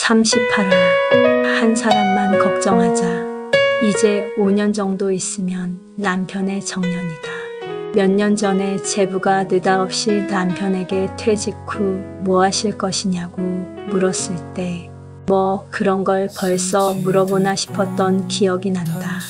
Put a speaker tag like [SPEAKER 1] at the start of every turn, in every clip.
[SPEAKER 1] 38화 한 사람만 걱정하자. 이제 5년 정도 있으면 남편의 정년이다. 몇 년 전에 제부가 느닷없이 남편에게 퇴직 후 뭐 하실 것이냐고 물었을 때 뭐 그런 걸 벌써 물어보나 싶었던 기억이 난다.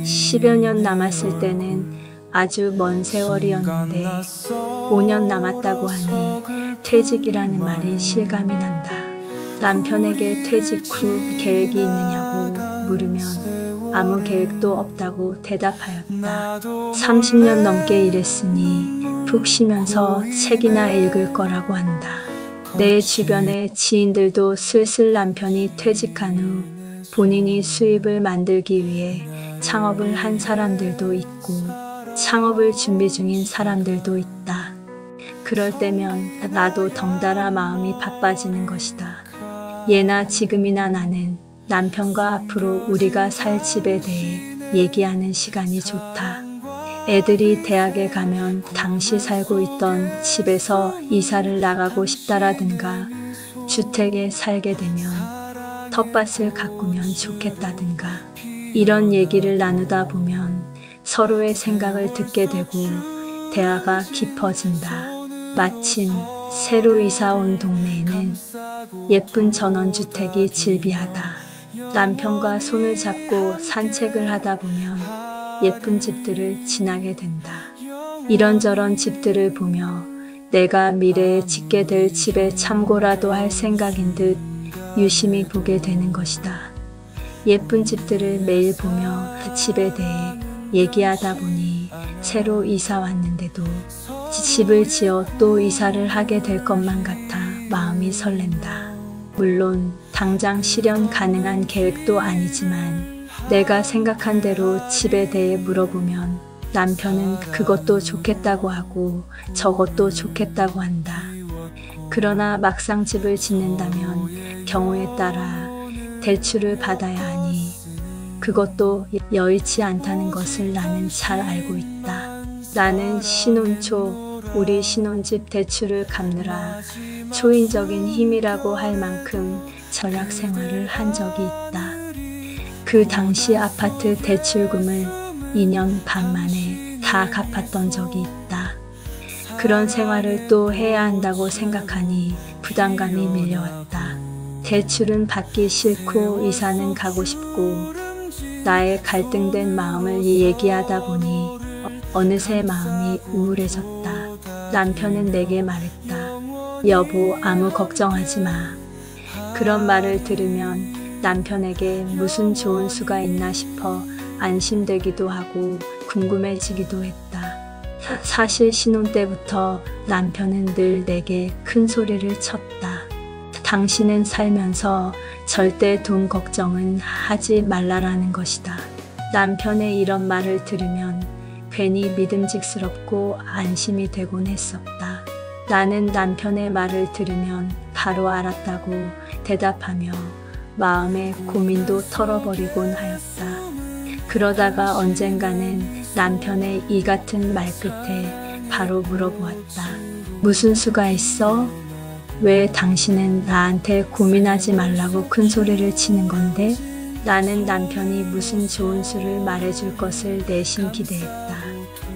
[SPEAKER 1] 10여 년 남았을 때는 아주 먼 세월이었는데 5년 남았다고 하니 퇴직이라는 말이 실감이 난다. 남편에게 퇴직 후 계획이 있느냐고 물으면 아무 계획도 없다고 대답하였다. 30년 넘게 일했으니 푹 쉬면서 책이나 읽을 거라고 한다. 내 주변의 지인들도 슬슬 남편이 퇴직한 후 본인이 수입을 만들기 위해 창업을 한 사람들도 있고 창업을 준비 중인 사람들도 있다. 그럴 때면 나도 덩달아 마음이 바빠지는 것이다. 예나 지금이나 나는 남편과 앞으로 우리가 살 집에 대해 얘기하는 시간이 좋다. 애들이 대학에 가면 당시 살고 있던 집에서 이사를 나가고 싶다라든가 주택에 살게 되면 텃밭을 가꾸면 좋겠다든가 이런 얘기를 나누다 보면 서로의 생각을 듣게 되고 대화가 깊어진다. 마침 새로 이사 온 동네에는 예쁜 전원주택이 즐비하다. 남편과 손을 잡고 산책을 하다 보면 예쁜 집들을 지나게 된다. 이런저런 집들을 보며 내가 미래에 짓게 될 집에 참고라도 할 생각인 듯 유심히 보게 되는 것이다. 예쁜 집들을 매일 보며 집에 대해 얘기하다 보니 새로 이사 왔는데도 집을 지어 또 이사를 하게 될 것만 같아 마음이 설렌다. 물론 당장 실현 가능한 계획도 아니지만 내가 생각한 대로 집에 대해 물어보면 남편은 그것도 좋겠다고 하고 저것도 좋겠다고 한다. 그러나 막상 집을 짓는다면 경우에 따라 대출을 받아야 하니 그것도 여의치 않다는 것을 나는 잘 알고 있다. 나는 신혼 초 우리 신혼집 대출을 갚느라 초인적인 힘이라고 할 만큼 절약 생활을 한 적이 있다. 그 당시 아파트 대출금을 2년 반 만에 다 갚았던 적이 있다. 그런 생활을 또 해야 한다고 생각하니 부담감이 밀려왔다. 대출은 받기 싫고 이사는 가고 싶고 나의 갈등된 마음을 얘기하다 보니 어느새 마음이 우울해졌다. 남편은 내게 말했다. 여보, 아무 걱정하지 마. 그런 말을 들으면 남편에게 무슨 좋은 수가 있나 싶어 안심되기도 하고 궁금해지기도 했다. 사실 신혼 때부터 남편은 늘 내게 큰 소리를 쳤다. 당신은 살면서 절대 돈 걱정은 하지 말라라는 것이다. 남편의 이런 말을 들으면 괜히 믿음직스럽고 안심이 되곤 했었다. 나는 남편의 말을 들으면 바로 알았다고 대답하며 마음의 고민도 털어버리곤 하였다. 그러다가 언젠가는 남편의 이 같은 말끝에 바로 물어보았다. 무슨 수가 있어? 왜 당신은 나한테 고민하지 말라고 큰 소리를 치는 건데? 나는 남편이 무슨 좋은 수를 말해줄 것을 내심 기대했다.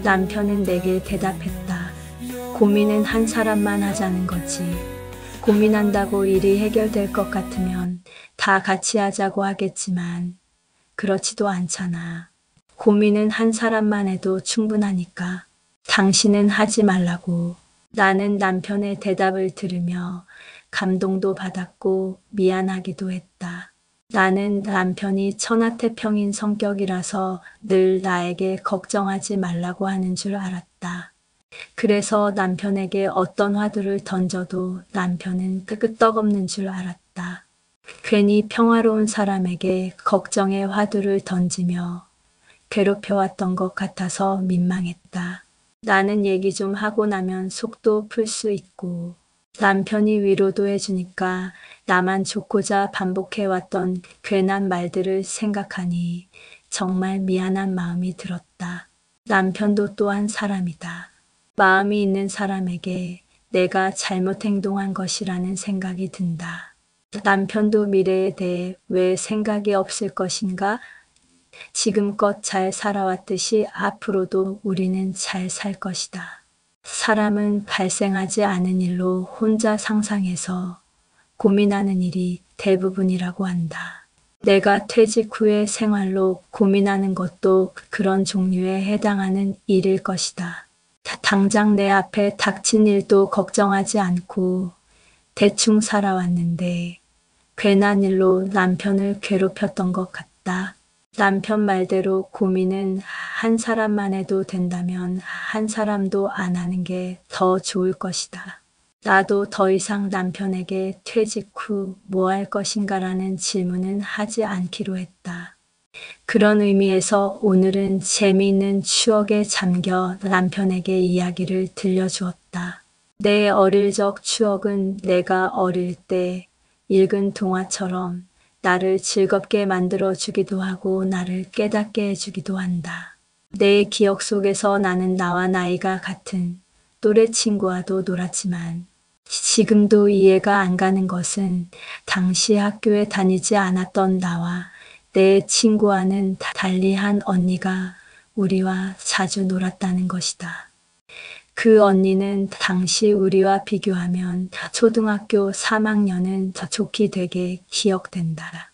[SPEAKER 1] 남편은 내게 대답했다. 고민은 한 사람만 하자는 거지. 고민한다고 일이 해결될 것 같으면 다 같이 하자고 하겠지만 그렇지도 않잖아. 고민은 한 사람만 해도 충분하니까 당신은 하지 말라고. 나는 남편의 대답을 들으며 감동도 받았고 미안하기도 했다. 나는 남편이 천하태평인 성격이라서 늘 나에게 걱정하지 말라고 하는 줄 알았다. 그래서 남편에게 어떤 화두를 던져도 남편은 끄떡없는 줄 알았다. 괜히 평화로운 사람에게 걱정의 화두를 던지며 괴롭혀왔던 것 같아서 민망했다. 나는 얘기 좀 하고 나면 속도 풀 수 있고 남편이 위로도 해주니까 나만 좋고자 반복해왔던 괜한 말들을 생각하니 정말 미안한 마음이 들었다. 남편도 또한 사람이다. 마음이 있는 사람에게 내가 잘못 행동한 것이라는 생각이 든다. 남편도 미래에 대해 왜 생각이 없을 것인가? 지금껏 잘 살아왔듯이 앞으로도 우리는 잘 살 것이다. 사람은 발생하지 않은 일로 혼자 상상해서 고민하는 일이 대부분이라고 한다. 내가 퇴직 후의 생활로 고민하는 것도 그런 종류에 해당하는 일일 것이다. 당장 내 앞에 닥친 일도 걱정하지 않고 대충 살아왔는데 괜한 일로 남편을 괴롭혔던 것 같다. 남편 말대로 고민은 한 사람만 해도 된다면 한 사람도 안 하는 게 더 좋을 것이다. 나도 더 이상 남편에게 퇴직 후 뭐 할 것인가라는 질문은 하지 않기로 했다. 그런 의미에서 오늘은 재미있는 추억에 잠겨 남편에게 이야기를 들려주었다. 내 어릴 적 추억은 내가 어릴 때 읽은 동화처럼 나를 즐겁게 만들어주기도 하고 나를 깨닫게 해주기도 한다. 내 기억 속에서 나는 나와 나이가 같은 또래 친구와도 놀았지만 지금도 이해가 안 가는 것은 당시 학교에 다니지 않았던 나와 내 친구와는 달리 한 언니가 우리와 자주 놀았다는 것이다. 그 언니는 당시 우리와 비교하면 초등학교 3학년은 좋게 되게 기억된다.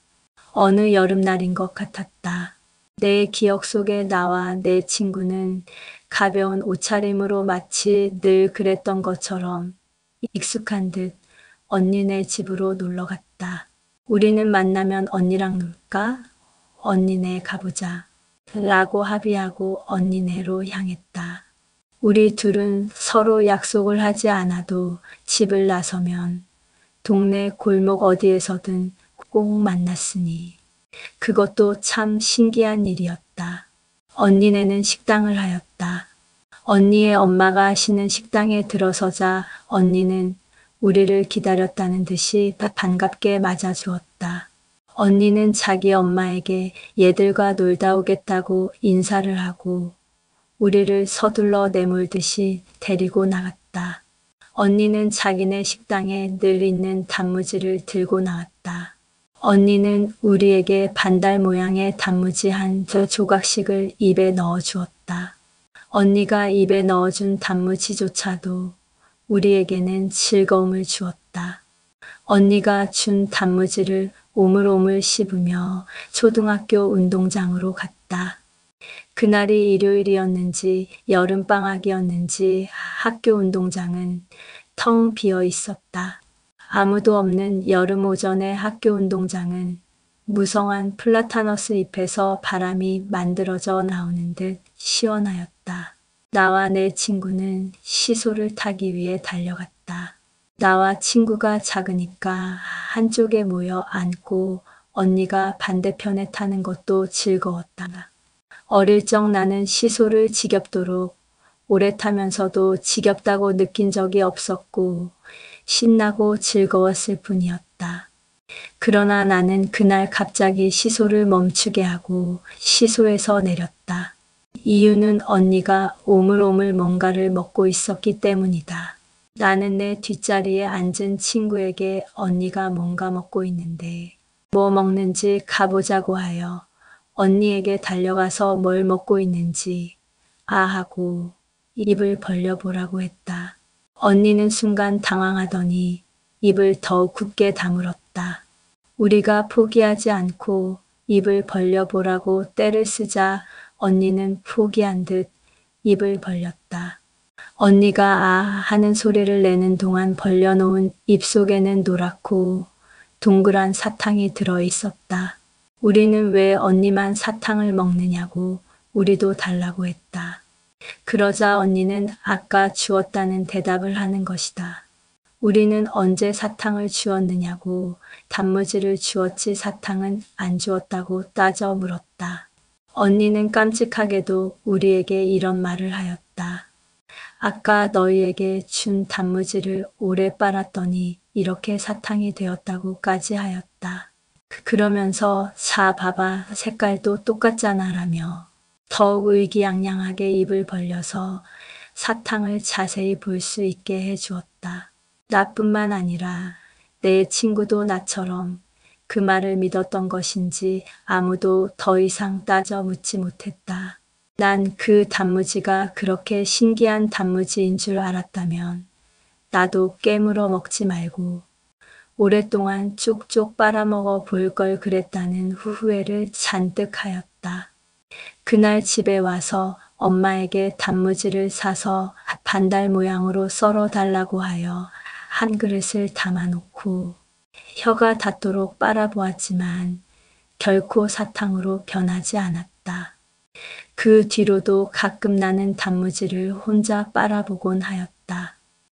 [SPEAKER 1] 어느 여름날인 것 같았다. 내 기억 속에 나와 내 친구는 가벼운 옷차림으로 마치 늘 그랬던 것처럼 익숙한 듯 언니네 집으로 놀러 갔다. 우리는 만나면 언니랑 놀까? 언니네 가보자. 라고 합의하고 언니네로 향했다. 우리 둘은 서로 약속을 하지 않아도 집을 나서면 동네 골목 어디에서든 꼭 만났으니 그것도 참 신기한 일이었다. 언니네는 식당을 하였다. 언니의 엄마가 하시는 식당에 들어서자 언니는 우리를 기다렸다는 듯이 반갑게 맞아주었다. 언니는 자기 엄마에게 얘들과 놀다 오겠다고 인사를 하고 우리를 서둘러 내몰듯이 데리고 나갔다. 언니는 자기네 식당에 늘 있는 단무지를 들고 나왔다. 언니는 우리에게 반달 모양의 단무지 한 조각씩을 입에 넣어 주었다. 언니가 입에 넣어준 단무지조차도 우리에게는 즐거움을 주었다. 언니가 준 단무지를 오물오물 씹으며 초등학교 운동장으로 갔다. 그날이 일요일이었는지 여름방학이었는지 학교 운동장은 텅 비어 있었다. 아무도 없는 여름 오전의 학교 운동장은 무성한 플라타너스 잎에서 바람이 만들어져 나오는 듯 시원하였다. 나와 내 친구는 시소를 타기 위해 달려갔다. 나와 친구가 작으니까 한쪽에 모여 앉고 언니가 반대편에 타는 것도 즐거웠다. 어릴 적 나는 시소를 지겹도록 오래 타면서도 지겹다고 느낀 적이 없었고 신나고 즐거웠을 뿐이었다. 그러나 나는 그날 갑자기 시소를 멈추게 하고 시소에서 내렸다. 이유는 언니가 오물오물 뭔가를 먹고 있었기 때문이다. 나는 내 뒷자리에 앉은 친구에게 언니가 뭔가 먹고 있는데 뭐 먹는지 가보자고 하여 언니에게 달려가서 뭘 먹고 있는지 하고 입을 벌려보라고 했다. 언니는 순간 당황하더니 입을 더욱 굳게 다물었다. 우리가 포기하지 않고 입을 벌려보라고 떼를 쓰자 언니는 포기한 듯 입을 벌렸다. 언니가 하는 소리를 내는 동안 벌려놓은 입속에는 노랗고 동그란 사탕이 들어있었다. 우리는 왜 언니만 사탕을 먹느냐고 우리도 달라고 했다. 그러자 언니는 아까 주었다는 대답을 하는 것이다. 우리는 언제 사탕을 주었느냐고 단무지를 주었지 사탕은 안 주었다고 따져 물었다. 언니는 깜찍하게도 우리에게 이런 말을 하였다. 아까 너희에게 준 단무지를 오래 빨았더니 이렇게 사탕이 되었다고까지 하였다. 그러면서 봐봐 색깔도 똑같잖아 라며 더욱 의기양양하게 입을 벌려서 사탕을 자세히 볼 수 있게 해주었다. 나뿐만 아니라 내 친구도 나처럼 그 말을 믿었던 것인지 아무도 더 이상 따져 묻지 못했다. 난 그 단무지가 그렇게 신기한 단무지인 줄 알았다면 나도 깨물어 먹지 말고 오랫동안 쭉쭉 빨아먹어 볼 걸 그랬다는 후회를 잔뜩 하였다. 그날 집에 와서 엄마에게 단무지를 사서 반달 모양으로 썰어 달라고 하여 한 그릇을 담아놓고 혀가 닿도록 빨아보았지만 결코 사탕으로 변하지 않았다. 그 뒤로도 가끔 나는 단무지를 혼자 빨아보곤 하였다.